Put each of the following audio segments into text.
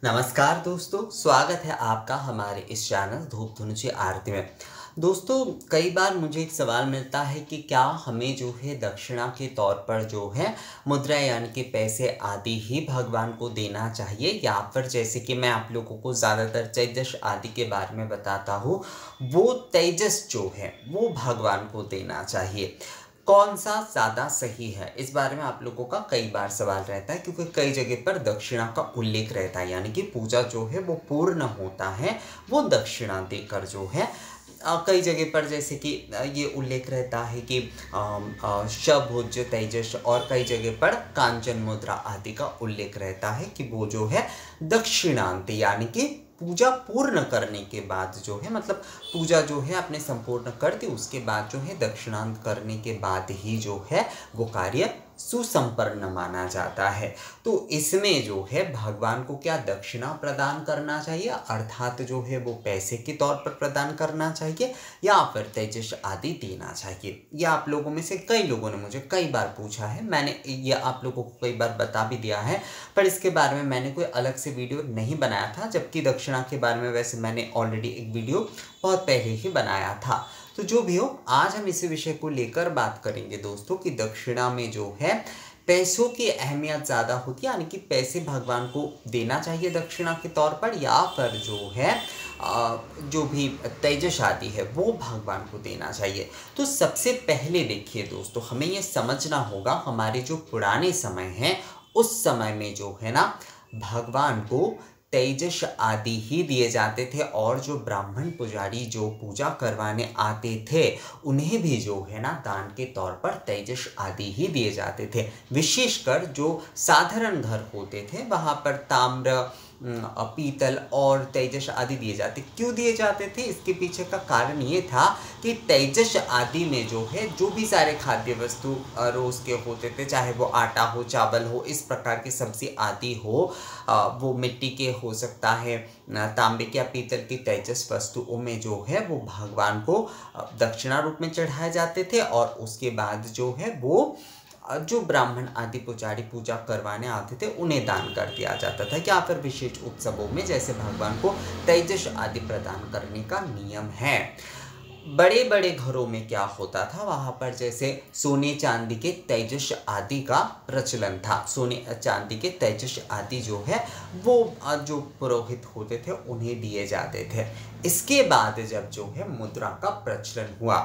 नमस्कार दोस्तों, स्वागत है आपका हमारे इस चैनल धूप धुनुची आरती में। दोस्तों, कई बार मुझे एक सवाल मिलता है कि क्या हमें जो है दक्षिणा के तौर पर जो है मुद्रा यानी कि पैसे आदि ही भगवान को देना चाहिए, या फिर जैसे कि मैं आप लोगों को ज़्यादातर तेजस आदि के बारे में बताता हूँ, वो तेजस जो है वो भगवान को देना चाहिए। कौन सा ज़्यादा सही है, इस बारे में आप लोगों का कई बार सवाल रहता है, क्योंकि कई जगह पर दक्षिणा का उल्लेख रहता है, यानी कि पूजा जो है वो पूर्ण होता है वो दक्षिणा देकर जो है। कई जगह पर जैसे कि ये उल्लेख रहता है कि शभुज तेजस, और कई जगह पर कांचन मुद्रा आदि का उल्लेख रहता है कि वो जो है दक्षिणांत यानी कि पूजा पूर्ण करने के बाद जो है, मतलब पूजा जो है आपने संपूर्ण कर दी, उसके बाद जो है दक्षिणांत करने के बाद ही जो है वो कार्य सुसंपन्न माना जाता है। तो इसमें जो है भगवान को क्या दक्षिणा प्रदान करना चाहिए, अर्थात जो है वो पैसे के तौर पर प्रदान करना चाहिए, या फिर तेजस आदि देना चाहिए। यह आप लोगों में से कई लोगों ने मुझे कई बार पूछा है, मैंने ये आप लोगों को कई बार बता भी दिया है, पर इसके बारे में मैंने कोई अलग से वीडियो नहीं बनाया था, जबकि दक्षिणा के बारे में वैसे मैंने ऑलरेडी एक वीडियो बहुत पहले ही बनाया था। तो जो भी हो, आज हम इसी विषय को लेकर बात करेंगे दोस्तों कि दक्षिणा में जो है पैसों की अहमियत ज़्यादा होती है, यानी कि पैसे भगवान को देना चाहिए दक्षिणा के तौर पर, या फिर जो है जो भी तेजस आदि है वो भगवान को देना चाहिए। तो सबसे पहले देखिए दोस्तों, हमें ये समझना होगा, हमारे जो पुराने समय हैं उस समय में जो है ना भगवान को तेजस आदि ही दिए जाते थे, और जो ब्राह्मण पुजारी जो पूजा करवाने आते थे उन्हें भी जो है ना दान के तौर पर तेजस आदि ही दिए जाते थे। विशेषकर जो साधारण घर होते थे वहाँ पर ताम्र, पीतल और तेजस आदि दिए जाते। क्यों दिए जाते थे, इसके पीछे का कारण ये था कि तेजस आदि में जो है जो भी सारे खाद्य वस्तु रोज के होते थे, चाहे वो आटा हो, चावल हो, इस प्रकार की सब्जी आदि हो, वो मिट्टी के हो सकता है, तांबे के या पीतल की तेजस वस्तुओं में जो है वो भगवान को दक्षिणा रूप में चढ़ाए जाते थे, और उसके बाद जो है वो जो ब्राह्मण आदि पुजारी पूजा करवाने आते थे उन्हें दान कर दिया जाता था, या फिर विशेष उत्सवों में जैसे भगवान को तेजस आदि प्रदान करने का नियम है। बड़े बड़े घरों में क्या होता था, वहाँ पर जैसे सोने चांदी के तेजस आदि का प्रचलन था। सोने चांदी के तेजस आदि जो है वो जो पुरोहित होते थे उन्हें दिए जाते थे। इसके बाद जब जो है मुद्रा का प्रचलन हुआ,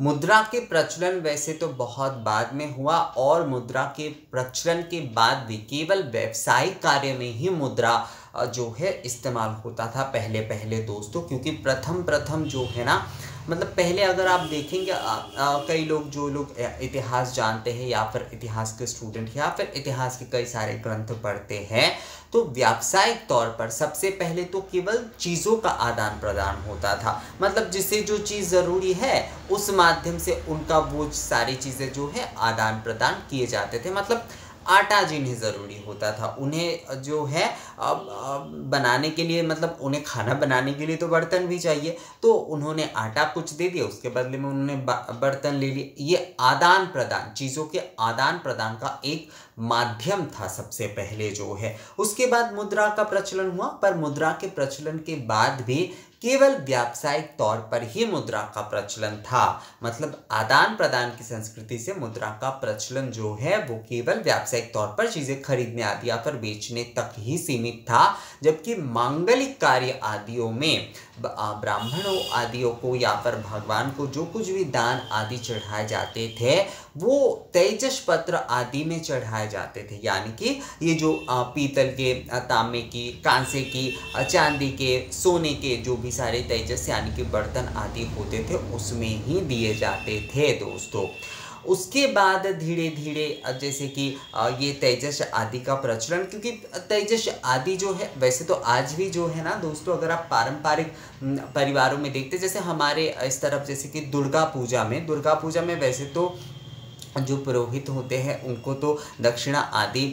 मुद्रा के प्रचलन वैसे तो बहुत बाद में हुआ, और मुद्रा के प्रचलन के बाद भी केवल व्यावसायिक कार्य में ही मुद्रा जो है इस्तेमाल होता था पहले पहले दोस्तों, क्योंकि प्रथम जो है ना, मतलब पहले अगर आप देखेंगे कई लोग जो लोग इतिहास जानते हैं, या फिर इतिहास के स्टूडेंट, या फिर इतिहास के कई सारे ग्रंथ पढ़ते हैं, तो व्यावसायिक तौर पर सबसे पहले तो केवल चीज़ों का आदान प्रदान होता था। मतलब जिसे जो चीज़ ज़रूरी है उस माध्यम से उनका वो सारी चीज़ें जो है आदान प्रदान किए जाते थे। मतलब आटा जिन्हें ज़रूरी होता था उन्हें जो है बनाने के लिए, मतलब उन्हें खाना बनाने के लिए तो बर्तन भी चाहिए, तो उन्होंने आटा कुछ दे दिया, उसके बदले में उन्होंने बर्तन ले लिए। ये आदान प्रदान, चीज़ों के आदान प्रदान का एक माध्यम था सबसे पहले जो है। उसके बाद मुद्रा का प्रचलन हुआ, पर मुद्रा के प्रचलन के बाद भी केवल व्यावसायिक तौर पर ही मुद्रा का प्रचलन था। मतलब आदान प्रदान की संस्कृति से मुद्रा का प्रचलन जो है वो केवल व्यावसायिक तौर पर चीजें खरीदने आदि या फिर बेचने तक ही सीमित था, जबकि मांगलिक कार्य आदियों में ब्राह्मणों आदियों को या फिर भगवान को जो कुछ भी दान आदि चढ़ाए जाते थे वो तेजस पत्र आदि में चढ़ाए जाते थे, यानी कि ये जो पीतल के, तांबे की, कांसे की, चांदी के, सोने के जो भी सारे तेजस यानी कि बर्तन आदि होते थे उसमें ही दिए जाते थे दोस्तों। उसके बाद धीरे धीरे जैसे कि ये तेजस आदि का प्रचलन, क्योंकि तेजस आदि जो है वैसे तो आज भी जो है ना दोस्तों, अगर आप पारंपरिक परिवारों में देखते, जैसे हमारे इस तरफ जैसे कि दुर्गा पूजा में वैसे तो जो पुरोहित होते हैं उनको तो दक्षिणा आदि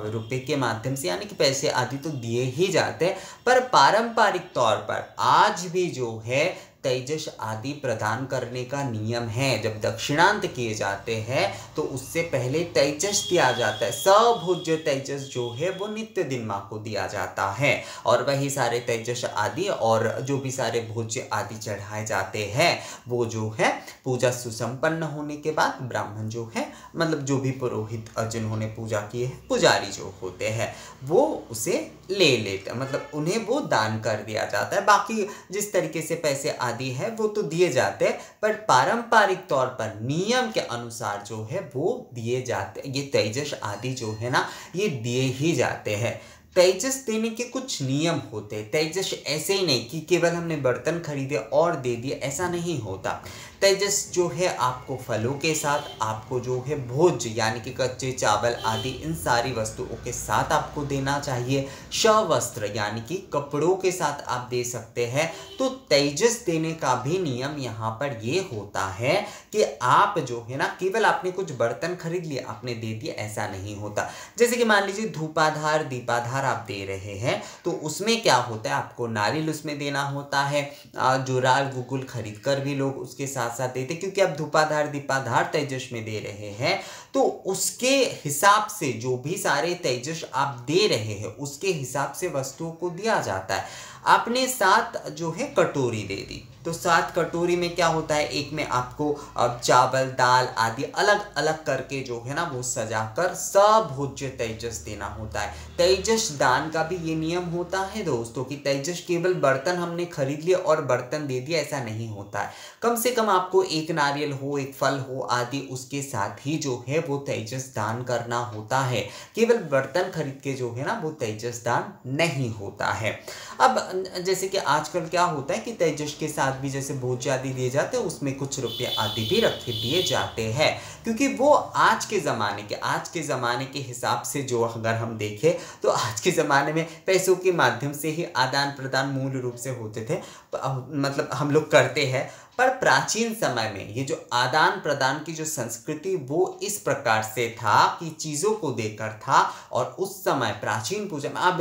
रुपए के माध्यम से यानी कि पैसे आदि तो दिए ही जाते हैं, पर पारंपरिक तौर पर आज भी जो है तेजस आदि प्रदान करने का नियम है। जब दक्षिणांत किए जाते हैं तो उससे पहले तेजस दिया जाता है। सभोज्य तेजस जो है वो नित्य दिन माँ को दिया जाता है और वही सारे तेजस आदि और जो भी सारे भोज्य आदि चढ़ाए जाते हैं वो जो है पूजा सुसंपन्न होने के बाद ब्राह्मण जो है मतलब जो भी पुरोहित जिन्होंने पूजा की है पुजारी जो होते हैं वो उसे ले लेते मतलब उन्हें वो दान कर दिया जाता है। बाकी जिस तरीके से पैसे आदि है वो तो दिए जाते हैं पर पारंपरिक तौर पर नियम के अनुसार जो है वो दिए जाते ये तेजस आदि जो है ना ये दिए ही जाते हैं। तेजस देने के कुछ नियम होते हैं। तेजस ऐसे ही नहीं कि केवल हमने बर्तन खरीदे और दे दिए, ऐसा नहीं होता। तेजस जो है आपको फलों के साथ आपको जो है भोज्य यानी कि कच्चे चावल आदि इन सारी वस्तुओं के साथ आपको देना चाहिए। शवस्त्र यानी कि कपड़ों के साथ आप दे सकते हैं। तो तेजस देने का भी नियम यहाँ पर ये होता है कि आप जो है ना केवल आपने कुछ बर्तन खरीद लिए आपने दे दिए ऐसा नहीं होता। जैसे कि मान लीजिए धूपाधार दीपाधार आप दे रहे हैं तो उसमें क्या होता है आपको नारियल उसमें देना होता है। जुराल गुगुल खरीद कर भी लोग उसके साथ साथ देते क्योंकि आप धूपाधार दीपाधार तेजस में दे रहे हैं तो उसके हिसाब से जो भी सारे तेजस आप दे रहे हैं उसके हिसाब से वस्तुओं को दिया जाता है। आपने 7 जो है कटोरी दे दी तो 7 कटोरी में क्या होता है एक में आपको चावल दाल आदि अलग अलग करके जो है ना वो सजाकर सब भोज्य तेजस देना होता है। तेजस दान का भी ये नियम होता है दोस्तों कि तेजस केवल बर्तन हमने खरीद लिए और बर्तन दे दिया ऐसा नहीं होता है। कम से कम आपको एक नारियल हो एक फल हो आदि उसके साथ ही जो है वो तेजस दान करना होता है। केवल बर्तन खरीद के जो है ना वो तेजस दान नहीं होता है। अब जैसे कि आजकल क्या होता है कि तेजस के साथ भी जैसे भोज्य आदि दिए जाते हैं उसमें कुछ रुपये आदि भी रख दिए जाते हैं क्योंकि वो आज के ज़माने के हिसाब से जो अगर हम देखें तो आज के ज़माने में पैसों के माध्यम से ही आदान प्रदान मूल रूप से होते थे मतलब हम लोग करते हैं। पर प्राचीन समय में ये जो आदान प्रदान की जो संस्कृति वो इस प्रकार से था कि चीज़ों को देकर था और उस समय प्राचीन पूजा में आप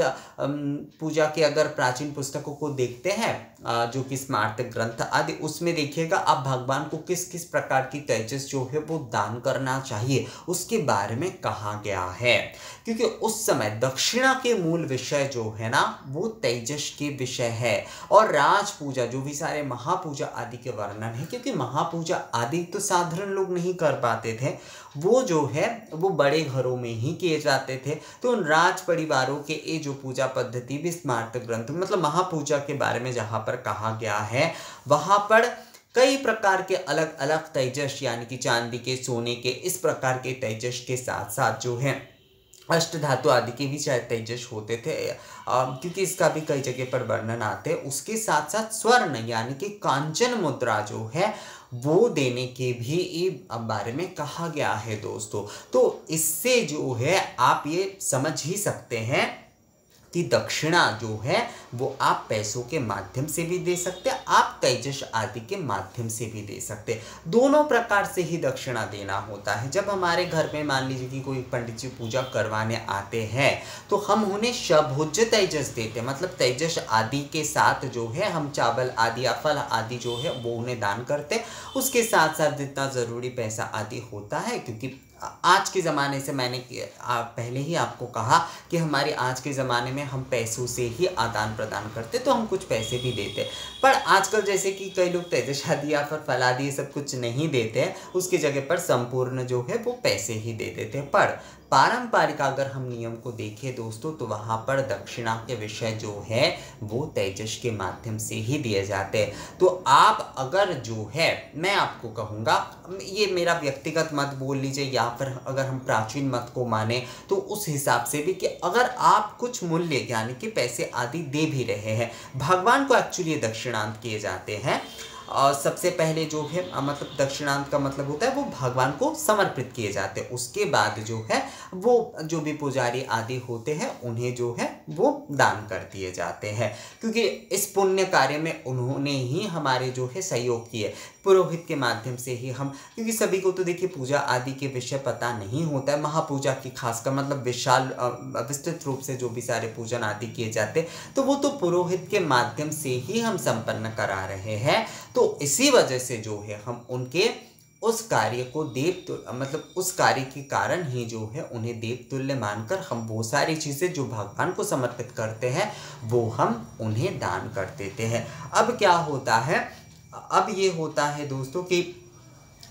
पूजा के अगर प्राचीन पुस्तकों को देखते हैं जो कि स्मार्त ग्रंथ आदि उसमें देखिएगा आप भगवान को किस किस प्रकार की तेजस जो है वो दान करना चाहिए उसके बारे में कहा गया है क्योंकि उस समय दक्षिणा के मूल विषय जो है ना वो तेजस के विषय है। और राज पूजा जो भी सारे महापूजा आदि के वर्णन है क्योंकि महापूजा आदि तो साधारण लोग नहीं कर पाते थे वो जो है वो बड़े घरों में ही किए जाते थे। तो उन राज परिवारों के ये जो पूजा पद्धति भी स्मार्त ग्रंथ मतलब महापूजा के बारे में जहाँ पर कहा गया है वहाँ पर कई प्रकार के अलग अलग तेजस यानी कि चांदी के सोने के इस प्रकार के तेजस के साथ साथ जो है अष्ट धातु आदि के भी शायद तेजस होते थे क्योंकि इसका भी कई जगह पर वर्णन आते हैं। उसके साथ साथ स्वर्ण यानी कि कांचन मुद्रा जो है वो देने के भी बारे में कहा गया है दोस्तों। तो इससे जो है आप ये समझ ही सकते हैं कि दक्षिणा जो है वो आप पैसों के माध्यम से भी दे सकते हैं आप तेजस आदि के माध्यम से भी दे सकते हैं। दोनों प्रकार से ही दक्षिणा देना होता है। जब हमारे घर में मान लीजिए कि कोई पंडित जी पूजा करवाने आते हैं तो हम उन्हें शभोज्य तेजस देते हैं मतलब तेजस आदि के साथ जो है हम चावल आदि या फल आदि जो है वो उन्हें दान करते हैं। उसके साथ साथ जितना ज़रूरी पैसा आदि होता है क्योंकि आज के ज़माने से मैंने पहले ही आपको कहा कि हमारे आज के ज़माने में हम पैसों से ही आदान प्रदान करते तो हम कुछ पैसे भी देते। पर आजकल जैसे कि कई लोग तेजस आदि या फिर फल आदि ये सब कुछ नहीं देते हैं उसकी जगह पर संपूर्ण जो है वो पैसे ही दे देते हैं। पर पारंपरिक अगर हम नियम को देखें दोस्तों तो वहाँ पर दक्षिणा के विषय जो है वो तेजस के माध्यम से ही दिए जाते हैं। तो आप अगर जो है मैं आपको कहूँगा ये मेरा व्यक्तिगत मत बोल लीजिए या फिर अगर हम प्राचीन मत को माने तो उस हिसाब से भी कि अगर आप कुछ मूल्य यानी कि पैसे आदि दे भी रहे हैं भगवान को एक्चुअली दक्षिणांत किए जाते हैं। सबसे पहले जो है मतलब दक्षिणांत का मतलब होता है वो भगवान को समर्पित किए जाते हैं। उसके बाद जो है वो जो भी पुजारी आदि होते हैं उन्हें जो है वो दान कर दिए जाते हैं, क्योंकि इस पुण्य कार्य में उन्होंने ही हमारे जो है सहयोग किए। पुरोहित के माध्यम से ही हम, क्योंकि सभी को तो देखिए पूजा आदि के विषय पता नहीं होता है, महापूजा की खासकर मतलब विशाल विस्तृत रूप से जो भी सारे पूजन आदि किए जाते तो वो तो पुरोहित के माध्यम से ही हम संपन्न करा रहे हैं। तो इसी वजह से जो है हम उनके उस कार्य को मतलब उस कार्य के कारण ही जो है उन्हें देव तुल्य मानकर हम वो सारी चीज़ें जो भगवान को समर्पित करते हैं वो हम उन्हें दान कर देते हैं। अब क्या होता है, अब ये होता है दोस्तों कि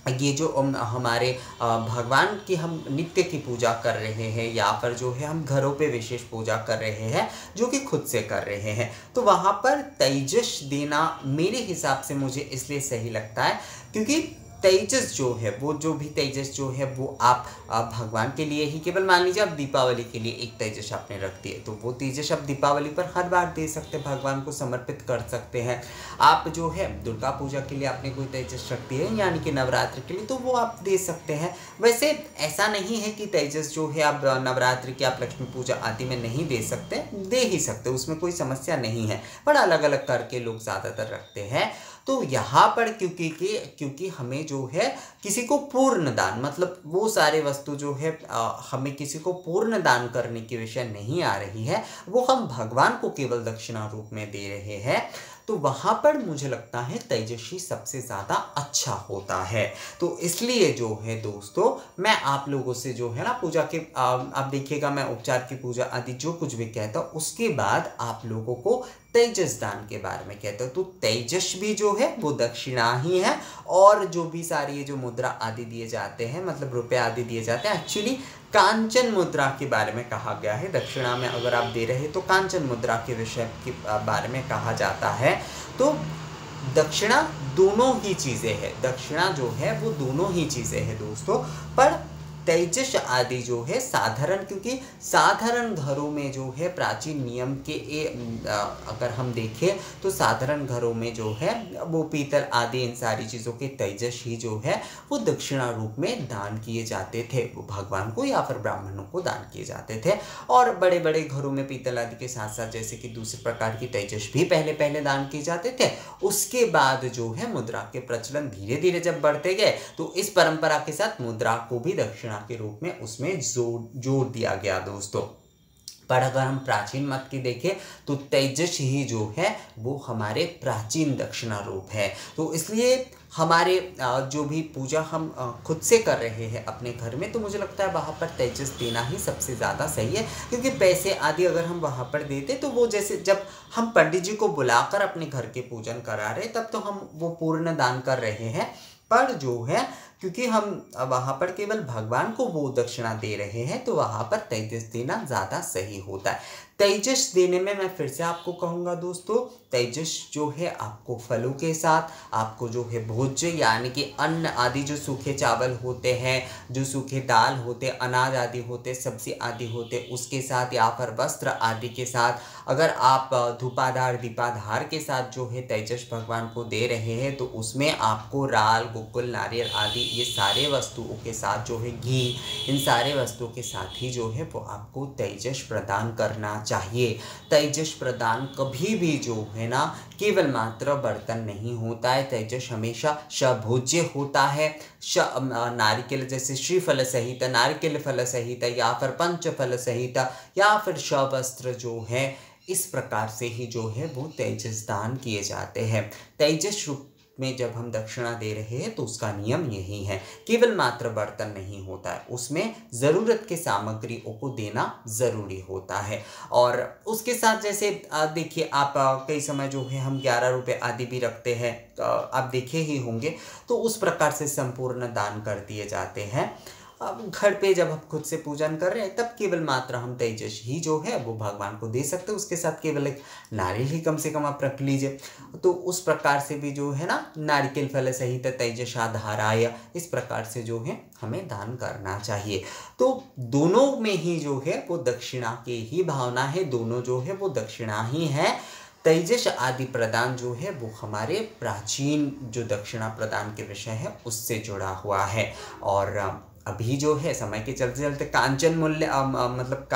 ये जो हमारे भगवान की हम नित्य की पूजा कर रहे हैं या फिर जो है हम घरों पे विशेष पूजा कर रहे हैं जो कि खुद से कर रहे हैं, तो वहाँ पर तेजस देना मेरे हिसाब से मुझे इसलिए सही लगता है क्योंकि तेजस जो है वो जो भी तेजस जो है वो आप भगवान के लिए ही, केवल मान लीजिए आप दीपावली के लिए एक तेजस आपने रख दिए तो वो तेजस आप दीपावली पर हर बार दे सकते हैं, भगवान को समर्पित कर सकते हैं। आप जो है दुर्गा पूजा के लिए आपने कोई तेजस रख दिए यानी कि नवरात्र के लिए तो वो आप दे सकते हैं। वैसे ऐसा नहीं है कि तेजस जो है आप नवरात्र की आप लक्ष्मी पूजा आदि में नहीं दे सकते, दे ही सकते, उसमें कोई समस्या नहीं है, पर अलग अलग करके लोग ज़्यादातर रखते हैं। तो यहाँ पर क्योंकि हमें जो है किसी को पूर्ण दान मतलब वो सारे वस्तु जो है हमें किसी को पूर्ण दान करने की विषय नहीं आ रही है, वो हम भगवान को केवल दक्षिणा रूप में दे रहे हैं, तो वहाँ पर मुझे लगता है तेजस्वी सबसे ज़्यादा अच्छा होता है। तो इसलिए जो है दोस्तों मैं आप लोगों से जो है ना पूजा के आप देखिएगा मैं उपचार की पूजा आदि जो कुछ भी कहता हूँ उसके बाद आप लोगों को तेजस दान के बारे में कहता हूँ। तो तेजस भी जो है वो दक्षिणा ही है, और जो भी सारी ये जो मुद्रा आदि दिए जाते हैं मतलब रुपए आदि दिए जाते हैं, एक्चुअली कांचन मुद्रा के बारे में कहा गया है। दक्षिणा में अगर आप दे रहे तो कांचन मुद्रा के विषय के बारे में कहा जाता है। तो दक्षिणा दोनों ही चीज़ें हैं, दक्षिणा जो है वो दोनों ही चीज़ें हैं दोस्तों। पर तेजस आदि जो है साधारण, क्योंकि साधारण घरों में जो है प्राचीन नियम के अगर हम देखें तो साधारण घरों में जो है वो पीतल आदि इन सारी चीज़ों के तेजस ही जो है वो दक्षिणा रूप में दान किए जाते थे, वो भगवान को या फिर ब्राह्मणों को दान किए जाते थे। और बड़े बड़े घरों में पीतल आदि के साथ साथ जैसे कि दूसरे प्रकार की तेजस भी पहले दान किए जाते थे। उसके बाद जो है मुद्रा के प्रचलन धीरे धीरे जब बढ़ते गए तो इस परंपरा के साथ मुद्रा को भी दक्षिणा के रूप में उसमें जोड़ दिया गया दोस्तों। पर अगर हम प्राचीन मत की देखें तो तेजस ही जो है वो हमारे प्राचीन दक्षिणा रूप है। तो इसलिए हमारे जो भी पूजा हम खुद से कर रहे हैं अपने घर में, तो मुझे लगता है वहाँ पर तेजस देना ही सबसे ज़्यादा सही है, क्योंकि पैसे आदि अगर हम वहाँ पर देते तो वो जैसे जब हम पंडित जी को बुलाकर अपने घर के पूजन करा रहे तब तो हम वो पूर्ण दान कर रहे हैं, पर जो है क्योंकि हम वहाँ पर केवल भगवान को वो दक्षिणा दे रहे हैं तो वहाँ पर तेजस देना ज़्यादा सही होता है। तेजस देने में मैं फिर से आपको कहूँगा दोस्तों, तेजस जो है आपको फलों के साथ, आपको जो है भोज्य यानी कि अन्न आदि जो सूखे चावल होते हैं, जो सूखे दाल होते, अनाज आदि होते, सब्जी आदि होते, उसके साथ या फिर वस्त्र आदि के साथ, अगर आप धूपाधार दीपाधार के साथ जो है तेजस भगवान को दे रहे हैं तो उसमें आपको राल गुग्गुल नारियल आदि ये सारे वस्तुओं के साथ जो है घी, इन सारे वस्तुओं के साथ ही जो है वो आपको तेजस प्रदान करना चाहिए। तेजस प्रदान कभी भी जो है ना केवल मात्र बर्तन नहीं होता है, तेजस हमेशा शभोज्य होता है। नारिकेल जैसे श्रीफल सहित, नारिकेल फल सहित या फिर पंचफल सहित या फिर शवस्त्र जो है इस प्रकार से ही जो है वो तेजस दान किए जाते हैं। तेजस रूप में जब हम दक्षिणा दे रहे हैं तो उसका नियम यही है, केवल मात्र बर्तन नहीं होता है, उसमें ज़रूरत के सामग्रियों को देना ज़रूरी होता है। और उसके साथ जैसे देखिए आप कई समय जो है हम 11 रुपये आदि भी रखते हैं, आप देखे ही होंगे, तो उस प्रकार से संपूर्ण दान कर दिए जाते हैं। अब घर पे जब हम खुद से पूजन कर रहे हैं तब केवल मात्र हम तेजस ही जो है वो भगवान को दे सकते हैं, उसके साथ केवल एक नारियल ही कम से कम आप रख लीजिए। तो उस प्रकार से भी जो है ना नारिकेल फल सहित तेजसाधाराय इस प्रकार से जो है हमें दान करना चाहिए। तो दोनों में ही जो है वो दक्षिणा की ही भावना है, दोनों जो है वो दक्षिणा ही है। तेजस आदि प्रदान जो है वो हमारे प्राचीन जो दक्षिणा प्रदान के विषय है उससे जुड़ा हुआ है। और अभी जो है समय के चलते चलते कांचन मूल्य मतलब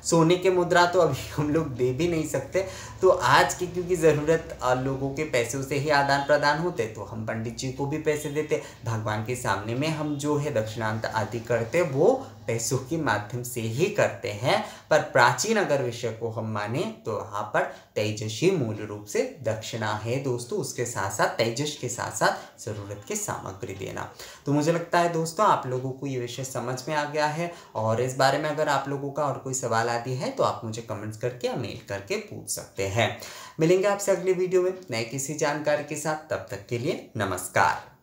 सोने के मुद्रा तो अभी हम लोग दे भी नहीं सकते। तो आज की क्योंकि ज़रूरत लोगों के पैसों से ही आदान प्रदान होते, तो हम पंडित जी को भी पैसे देते, भगवान के सामने में हम जो है दक्षिणांत आदि करते वो पैसों के माध्यम से ही करते हैं। पर प्राचीन अगर विषय को हम माने तो यहाँ पर तेजस ही मूल रूप से दक्षिणा है दोस्तों। उसके साथ साथ तेजस के साथ साथ ज़रूरत की सामग्री देना। तो मुझे लगता है दोस्तों आप लोगों को ये विषय समझ में आ गया है। और इस बारे में अगर आप लोगों का और कोई सवाल आदि है तो आप मुझे कमेंट्स करके या मेल करके पूछ सकते हैं। मिलेंगे आपसे अगली वीडियो में नए किसी जानकारी के साथ। तब तक के लिए नमस्कार।